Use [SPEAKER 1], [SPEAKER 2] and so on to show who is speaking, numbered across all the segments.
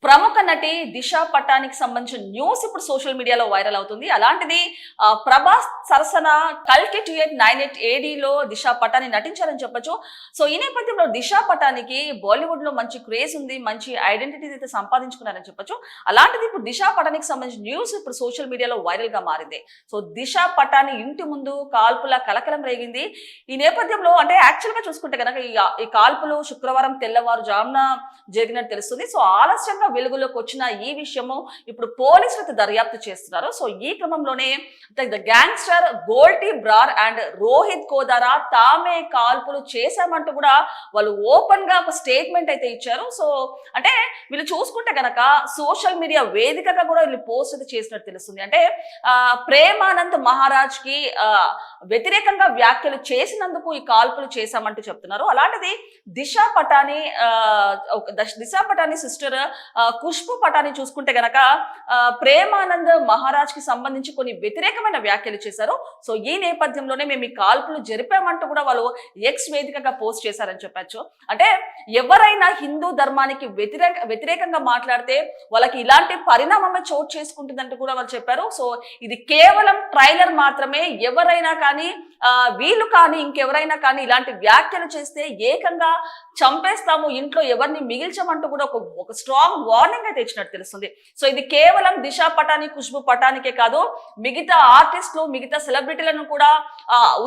[SPEAKER 1] ప్రముఖ నటి దిశ పటానికి సంబంధించిన న్యూస్ ఇప్పుడు సోషల్ మీడియాలో వైరల్ అవుతుంది. అలాంటిది ప్రభాస్ సరసన కల్కి 2898 ఏడీలో దిశ పటాని నటించారని చెప్పొచ్చు. సో ఈ నేపథ్యంలో దిశ పటానికి బాలీవుడ్ లో మంచి క్రేజ్ ఉంది, మంచి ఐడెంటిటీ అయితే సంపాదించుకున్నారని చెప్పొచ్చు. అలాంటిది ఇప్పుడు దిశ పటానికి సంబంధించిన న్యూస్ ఇప్పుడు సోషల్ మీడియాలో వైరల్ గా మారింది. సో దిశ పటాని ఇంటి ముందు కాల్పుల కలకలం రేగింది. ఈ నేపథ్యంలో అంటే యాక్చువల్ గా చూసుకుంటే కనుక ఈ కాల్పులు శుక్రవారం తెల్లవారుజామున జరిగినట్టు తెలుస్తుంది. సో ఆలస్యంగా వెలుగులోకి వచ్చిన ఈ విషయము ఇప్పుడు పోలీసులు దర్యాప్తు చేస్తున్నారు. సో ఈ క్రమంలోనే the gangster Goldy Brar and Rohit Godara తామే కాల్పులు చేశామంటూ కూడా వాళ్ళు ఓపెన్ గా ఒక స్టేట్మెంట్ అయితే ఇచ్చారు. సో అంటే వీళ్ళు చూసుకుంటే కనుక సోషల్ మీడియా వేదికగా కూడా వీళ్ళు పోస్ట్ అయితే చేసినట్టు తెలుస్తుంది. అంటే ప్రేమానంద్ మహారాజ్ కి వ్యతిరేకంగా వ్యాఖ్యలు చేసినందుకు ఈ కాల్పులు చేశామంటూ చెప్తున్నారు. అలాంటిది దిశ పటాని సిస్టర్ ఖుష్బు పటాని చూసుకుంటే గనక ప్రేమానంద్ మహారాజ్ కి సంబంధించి కొన్ని వ్యతిరేకమైన వ్యాఖ్యలు చేశారు. సో ఈ నేపథ్యంలోనే మేము ఈ కాల్పులు జరిపామంటూ కూడా వాళ్ళు ఎక్స్ వేదికగా పోస్ట్ చేశారని చెప్పచ్చు. అంటే ఎవరైనా హిందూ ధర్మానికి వ్యతిరేకంగా మాట్లాడితే వాళ్ళకి ఇలాంటి పరిణామమే చోటు చేసుకుంటుందంటూ కూడా వాళ్ళు చెప్పారు. సో ఇది కేవలం ట్రైలర్ మాత్రమే. ఎవరైనా కానీ వీళ్ళు కానీ ఇంకెవరైనా కానీ ఇలాంటి వ్యాఖ్యలు చేస్తే ఏకంగా చంపేస్తాము, ఇంట్లో ఎవరిని మిగిల్చమంటూ కూడా ఒక స్ట్రాంగ్ వార్నింగ్ అయితే ఇచ్చినట్టు తెలుస్తుంది. సో ఇది కేవలం దిశ పటాని ఖుష్బు పటానికే కాదు, మిగతా ఆర్టిస్టులు మిగతా సెలబ్రిటీలను కూడా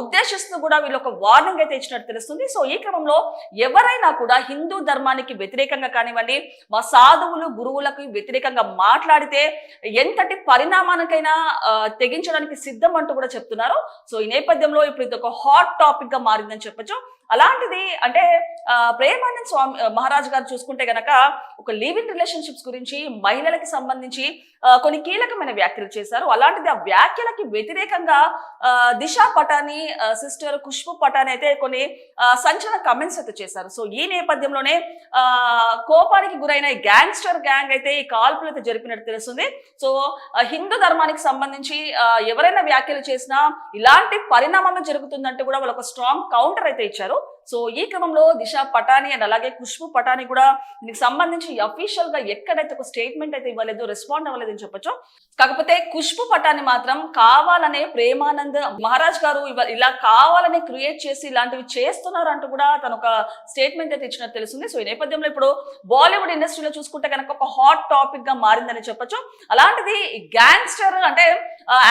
[SPEAKER 1] ఉద్దేశిస్తూ కూడా వీళ్ళు ఒక వార్నింగ్ అయితే ఇచ్చినట్టు తెలుస్తుంది. సో ఈ క్రమంలో ఎవరైనా కూడా హిందూ ధర్మానికి వ్యతిరేకంగా కానివ్వండి, మా సాధువులు గురువులకు వ్యతిరేకంగా మాట్లాడితే ఎంతటి పరిణామానికైనా తెగించడానికి సిద్ధం అంటూ కూడా చెప్తున్నారు. సో ఈ నేపథ్యంలో ఇప్పుడు ఇది ఒక హాట్ టాపిక్ గా మారిందని చెప్పొచ్చు. అలాంటిది అంటే ప్రేమానంద్ మహారాజ్ గారు చూసుకుంటే గనక ఒక లివ్ ఇన్ రిలేషన్షిప్స్ గురించి మహిళలకి సంబంధించి కొన్ని కీలకమైన వ్యాఖ్యలు చేశారు. అలాంటిది ఆ వ్యాఖ్యలకి వ్యతిరేకంగా దిశ పటాని సిస్టర్ ఖుష్బు పటాని అయితే కొన్ని సంచలన కమెంట్స్ అయితే చేశారు. సో ఈ నేపథ్యంలోనే కోపానికి గురైన గ్యాంగ్స్టర్ గ్యాంగ్ అయితే ఈ కాల్పులు అయితే జరిపినట్టు తెలుస్తుంది. సో హిందూ ధర్మానికి సంబంధించి ఎవరైనా వ్యాఖ్యలు చేసినా ఇలాంటి పరిణామం జరుగుతుందంటే కూడా వాళ్ళు ఒక స్ట్రాంగ్ కౌంటర్ అయితే ఇచ్చారు. సో ఈ క్రమంలో దిశ పటాని అండ్ అలాగే ఖుష్బు పటాని కూడా దీనికి సంబంధించి అఫీషియల్ గా ఎక్కడైతే ఒక స్టేట్మెంట్ అయితే ఇవ్వలేదు, రెస్పాండ్ అవ్వలేదు అని చెప్పొచ్చు. కాకపోతే ఖుష్బు పటాని మాత్రం కావాలనే ప్రేమానంద్ మహారాజ్ గారు ఇలా కావాలనే క్రియేట్ చేసి ఇలాంటివి చేస్తున్నారు అంటూ కూడా తను ఒక స్టేట్మెంట్ అయితే ఇచ్చినట్టు తెలుస్తుంది. సో ఈ నేపథ్యంలో ఇప్పుడు బాలీవుడ్ ఇండస్ట్రీలో చూసుకుంటే కనుక ఒక హాట్ టాపిక్ గా మారిందని చెప్పొచ్చు. అలాంటిది గ్యాంగ్స్టర్ అంటే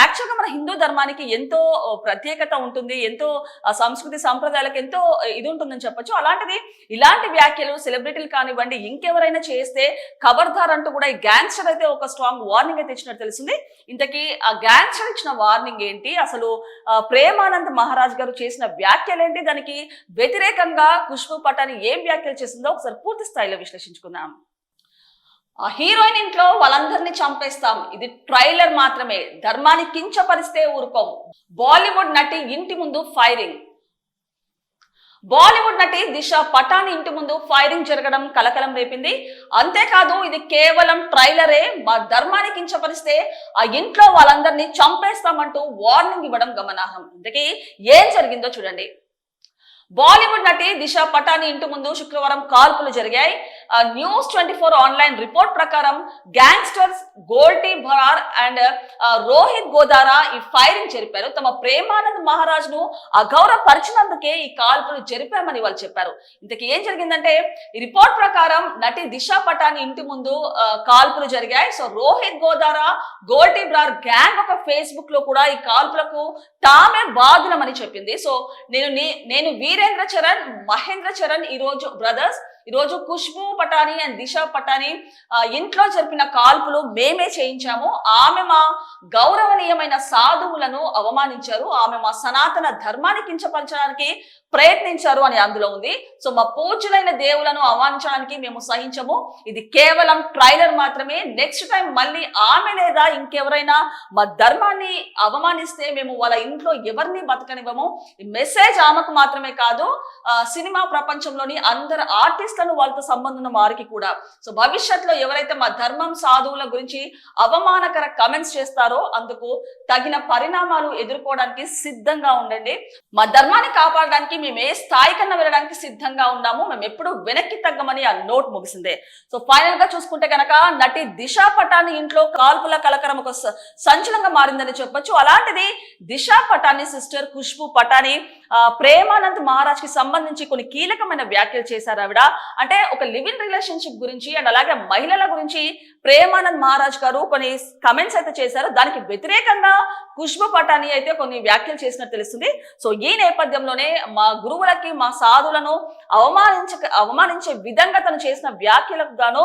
[SPEAKER 1] యాక్చువల్ గా మన హిందూ ధర్మానికి ఎంతో ప్రత్యేకత ఉంటుంది, ఎంతో సంస్కృతి సంప్రదాయాలకు ఎంతో ఇది ఉంటుందని చెప్పొచ్చు. అలాంటిది ఇలాంటి వ్యాఖ్యలు సెలబ్రిటీలు కానివ్వండి ఇంకెవరైనా చేస్తే ఖబర్దార్ అంటూ కూడా ఈ గ్యాంగ్స్టర్ అయితే ఒక స్ట్రాంగ్ వార్నింగ్ అయితే ఇచ్చినట్టు తెలుస్తుంది. ఇంతకీ ఆ గ్యాంగ్స్టర్ ఇచ్చిన వార్నింగ్ ఏంటి, అసలు ప్రేమానంద్ మహారాజ్ గారు చేసిన వ్యాఖ్యలు ఏంటి, దానికి వ్యతిరేకంగా ఖుష్బు పటాని ఏం వ్యాఖ్యలు చేసిందో ఒకసారి పూర్తి స్థాయిలో విశ్లేషించుకుందాం. హీరోయిన్ ఇంట్లో వాళ్ళందరినీ చంపేస్తాం, ఇది ట్రైలర్ మాత్రమే, ధర్మాన్ని కించపరిస్తే ఊరుకోం, బాలీవుడ్ నటి ఇంటి ముందు ఫైరింగ్. బాలీవుడ్ నటి దిశ పటాని ఇంటి ముందు ఫైరింగ్ జరగడం కలకలం రేపింది. అంతేకాదు ఇది కేవలం ట్రైలరే, మా ధర్మాన్ని కించపరిస్తే ఆ ఇంట్లో వాళ్ళందరినీ చంపేస్తామంటూ వార్నింగ్ ఇవ్వడం గమనార్హం. ఇంతకీ ఏం జరిగిందో చూడండి. బాలీవుడ్ నటి దిశ పటాని ఇంటి ముందు శుక్రవారం కాల్పులు జరిగాయి. న్యూస్ 24 ఆన్లైన్ రిపోర్ట్ ప్రకారం గ్యాంగ్స్టర్స్ గోల్టీ బ్రార్ అండ్ రోహిత్ గోదారా ఈ ఫైరింగ్ జరిపారు. తమ ప్రేమానంద్ మహారాజ్ ను అగౌరవపరిచినందుకే ఈ కాల్పులు జరిపామని వాళ్ళు చెప్పారు. ఇంతకీ ఏం జరిగిందంటే ఈ రిపోర్ట్ ప్రకారం నటి దిశ పటాని ఇంటి ముందు కాల్పులు జరిగాయి. సో రోహిత్ గోదారా గోల్టీ బ్రార్ గ్యాంగ్ ఒక ఫేస్బుక్ లో కూడా ఈ కాల్పులకు తామే బాధ్యులమని చెప్పింది. సో నేను వీరేంద్ర చరణ్ మహేంద్ర చరణ్ ఈరోజు బ్రదర్స్ ఈరోజు ఖుష్బు పటాని అండ్ దిశ పటాని ఇంట్లో జరిపిన కాల్పులు మేమే చేయించాము. ఆమె మా గౌరవనీయమైన సాధువులను అవమానించారు, ఆమె మా సనాతన ధర్మాన్ని కించపరచడానికి ప్రయత్నించారు అని అందులో ఉంది. సో మా పూజ్యులైన దేవులను అవమానించడానికి మేము సహించము, ఇది కేవలం ట్రైలర్ మాత్రమే. నెక్స్ట్ టైం మళ్ళీ ఆమె లేదా ఇంకెవరైనా మా ధర్మాన్ని అవమానిస్తే మేము వాళ్ళ ఇంట్లో ఎవరిని బతకనివ్వము. ఈ మెసేజ్ ఆమెకు మాత్రమే కాదు, సినిమా ప్రపంచంలోని అందరు ఆర్టిస్టులను వాళ్ళతో సంబంధం ఉన్న వారికి కూడా. సో భవిష్యత్తులో ఎవరైతే మా ధర్మం సాధువుల గురించి అవమానకర కమెంట్స్ చేస్తారో అందుకు తగిన పరిణామాలు ఎదుర్కోవడానికి సిద్ధంగా ఉండండి. మా ధర్మాన్ని కాపాడడానికి మేము ఏ స్థాయి కన్నా వెళ్ళడానికి సిద్ధంగా ఉన్నాము, మేము ఎప్పుడు వెనక్కి తగ్గమని ఆ నోట్ ముగిసిందే. సో ఫైనల్ గా చూసుకుంటే కనుక నటి దిశా పటాని ఇంట్లో కాల్పుల కలకరం ఒక సంచలనంగా మారిందని చెప్పొచ్చు. అలాంటిది దిశా పటాని సిస్టర్ ఖుష్బూ పటాని ప్రేమానంద్ మహారాజ్ కి సంబంధించి కొన్ని కీలకమైన వ్యాఖ్యలు చేశారు ఆవిడ. అంటే ఒక లివ్ ఇన్ రిలేషన్షిప్ గురించి అండ్ అలాగే మహిళల గురించి ప్రేమానంద్ మహారాజ్ గారు కొన్ని కమెంట్స్ అయితే చేశారు. దానికి వ్యతిరేకంగా ఖుష్బూ పటాని అయితే కొన్ని వ్యాఖ్యలు చేసినట్టు తెలుస్తుంది. సో ఈ నేపథ్యంలోనే మా గురువులకి మా సాధులను అవమానించే విధంగా తను చేసిన వ్యాఖ్యలకు గాను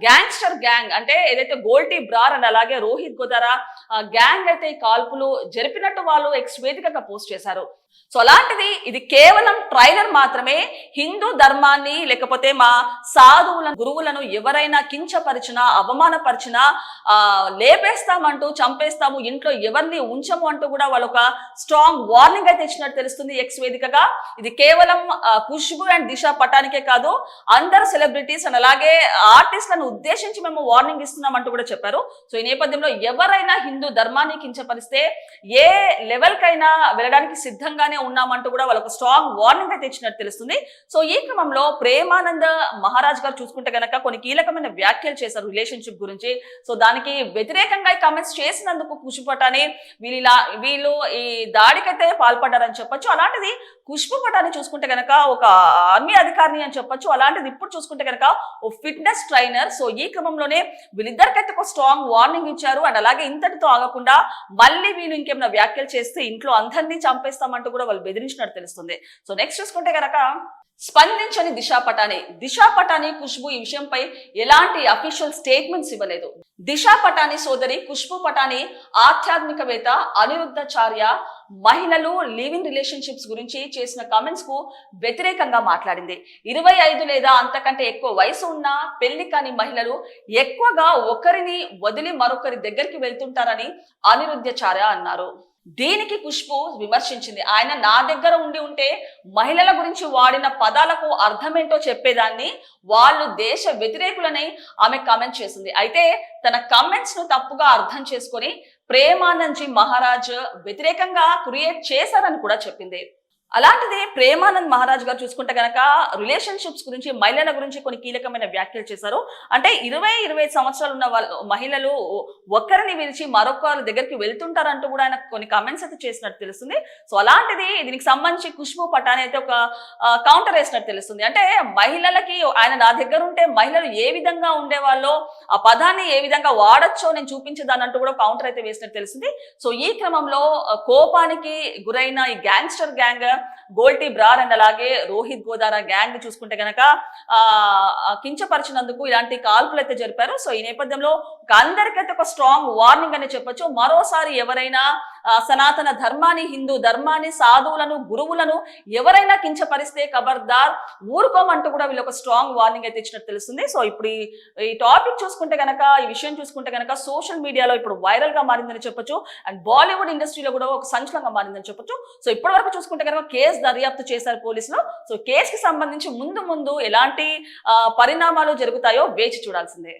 [SPEAKER 1] గ్యాంగ్స్టర్ గ్యాంగ్ అంటే ఏదైతే గోల్టీ బ్రార్ అండ్ అలాగే రోహిత్ గోదారా గ్యాంగ్ అయితే ఈ కాల్పులు జరిపినట్టు వాళ్ళు ఎక్స్ వేదికగా పోస్ట్ చేశారు. సో అలాంటిది ఇది కేవలం ట్రైలర్ మాత్రమే. హిందూ ధర్మాన్ని లేకపోతే మా సాధువులను గురువులను ఎవరైనా కించపరిచినా అవమానపరిచినా లేపేస్తామంటూ చంపేస్తాము, ఇంట్లో ఎవరిని ఉంచము అంటూ కూడా వాళ్ళు ఒక స్ట్రాంగ్ వార్నింగ్ అయితే ఇచ్చినట్టు తెలుస్తుంది ఎక్స్ వేదికగా. ఇది కేవలం ఖుష్బూ అండ్ దిశా పటానికే కాదు, అందరు సెలబ్రిటీస్ అండ్ అలాగే ఆర్టిస్టులను ఉద్దేశించి మేము వార్నింగ్ ఇస్తున్నాం అంటూ కూడా చెప్పారు. సో ఈ నేపథ్యంలో ఎవరైనా హిందూ ధర్మాన్ని కించపరిస్తే ఏ లెవెల్ కైనా వెళ్ళడానికి సిద్ధంగానే ఉన్నామంటూ కూడా వాళ్ళకు స్ట్రాంగ్ వార్నింగ్ అయితే ఇచ్చినట్టు తెలుస్తుంది. సో ఈ క్రమంలో ప్రేమానంద మహారాజ్ గారు చూసుకుంటే గనక కొన్ని కీలకమైన వ్యాఖ్యలు చేశారు రిలేషన్షిప్ గురించి. సో దానికి వ్యతిరేకంగా కమెంట్స్ చేసినందుకు ఖుష్బూ పటాని వీళ్ళు ఈ దాడికైతే పాల్పడ్డారని చెప్పొచ్చు. అలాంటిది ఖుష్బూ పటాని చూసుకుంటే గనక ఒక ఆర్మీ అధికారిని అని చెప్పొచ్చు. అలాంటిది ఇప్పుడు చూసుకుంటే గనక ఓ ఫిట్నెస్ ట్రైనర్. సో ఈ క్రమంలోనే వీళ్ళిద్దరికైతే ఒక స్ట్రాంగ్ వార్నింగ్ ఇచ్చారు. అండ్ అలాగే ఇంతటితో ఆగకుండా మళ్ళీ వీళ్ళు ఇంకేమైనా వ్యాఖ్యలు చేస్తే ఇంట్లో అందరినీ చంపేస్తామంటూ కూడా వాళ్ళు బెదిరించినట్టు తెలుస్తుంది. సో నెక్స్ట్ చూసుకుంటే గనక స్పందించని దిశా పటాని ఖుష్బూ ఈ విషయంపై ఎలాంటి అఫీషియల్ స్టేట్మెంట్స్ ఇవ్వలేదు. దిశా పటాని సోదరి ఖుష్బూ పటాని ఆధ్యాత్మికవేత్త అనిరుద్ధాచార్య మహిళలు లివ్ ఇన్ రిలేషన్షిప్స్ గురించి చేసిన కామెంట్స్ కు వ్యతిరేకంగా మాట్లాడింది. 25 లేదా అంతకంటే ఎక్కువ వయసు ఉన్న పెళ్లి కాని మహిళలు ఎక్కువగా ఒకరిని వదిలి మరొకరి దగ్గరికి వెళ్తుంటారని అనిరుద్ధాచార్య అన్నారు. దీనికి ఖుష్బూ విమర్శించింది. ఆయన నా దగ్గర ఉంటే మహిళల గురించి వాడిన పదాలకు అర్థమేంటో చెప్పేదాన్ని, వాళ్ళు దేశ వ్యతిరేకులని ఆమె కామెంట్ చేసింది. అయితే తన కామెంట్స్ ను తప్పుగా అర్థం చేసుకొని ప్రేమానంద్ మహారాజ్ వ్యతిరేకంగా క్రియేట్ చేశారని కూడా చెప్పింది. అలాంటిది ప్రేమానంద్ మహారాజ్ గారు చూసుకుంటే గనక రిలేషన్షిప్స్ గురించి మహిళల గురించి కొన్ని కీలకమైన వ్యాఖ్యలు చేశారు. అంటే 20-25 సంవత్సరాలు ఉన్న వాళ్ళు మహిళలు ఒక్కరిని విలిచి మరొకరి దగ్గరికి వెళ్తుంటారంటూ కూడా ఆయన కొన్ని కామెంట్స్ అయితే చేసినట్టు తెలుస్తుంది. సో అలాంటిది దీనికి సంబంధించి ఖుష్బూ పటాని అయితే ఒక కౌంటర్ వేసినట్టు తెలుస్తుంది. అంటే మహిళలకి ఆయన నా దగ్గర ఉంటే మహిళలు ఏ విధంగా ఉండేవాళ్ళో ఆ పదాన్ని ఏ విధంగా వాడచ్చో నేను చూపించేదాన్ని అంటూ కూడా కౌంటర్ అయితే వేసినట్టు తెలుస్తుంది. సో ఈ క్రమంలో కోపానికి గురైన ఈ గ్యాంగ్స్టర్ గ్యాంగ్ గోల్టీ బ్రార్ అండ్ అలాగే రోహిత్ గోదారా గ్యాంగ్ చూసుకుంటే గనక కించపరిచినందుకు ఇలాంటి కాల్పులు అయితే జరిపారు. సో ఈ నేపథ్యంలో అందరికైతే ఒక స్ట్రాంగ్ వార్నింగ్ అని చెప్పొచ్చు. మరోసారి ఎవరైనా సనాతన ధర్మాన్ని హిందూ ధర్మాన్ని సాధువులను గురువులను ఎవరైనా కించపరిస్తే ఖబర్దార్ ఊరుకోమంటూ కూడా వీళ్ళు ఒక స్ట్రాంగ్ వార్నింగ్ అయితే ఇచ్చినట్టు తెలుస్తుంది. సో ఇప్పుడు ఈ టాపిక్ చూసుకుంటే గనక ఈ విషయం చూసుకుంటే గనక సోషల్ మీడియాలో ఇప్పుడు వైరల్ గా మారిందని చెప్పొచ్చు. అండ్ బాలీవుడ్ ఇండస్ట్రీలో కూడా ఒక సంచలనంగా మారిందని చెప్పొచ్చు. సో ఇప్పటి వరకు చూసుకుంటే కనుక కేసు దర్యాప్తు చేశారు పోలీసులు. సో కేసుకి సంబంధించి ముందు ఎలాంటి పరిణామాలు జరుగుతాయో వేచి చూడాల్సిందే.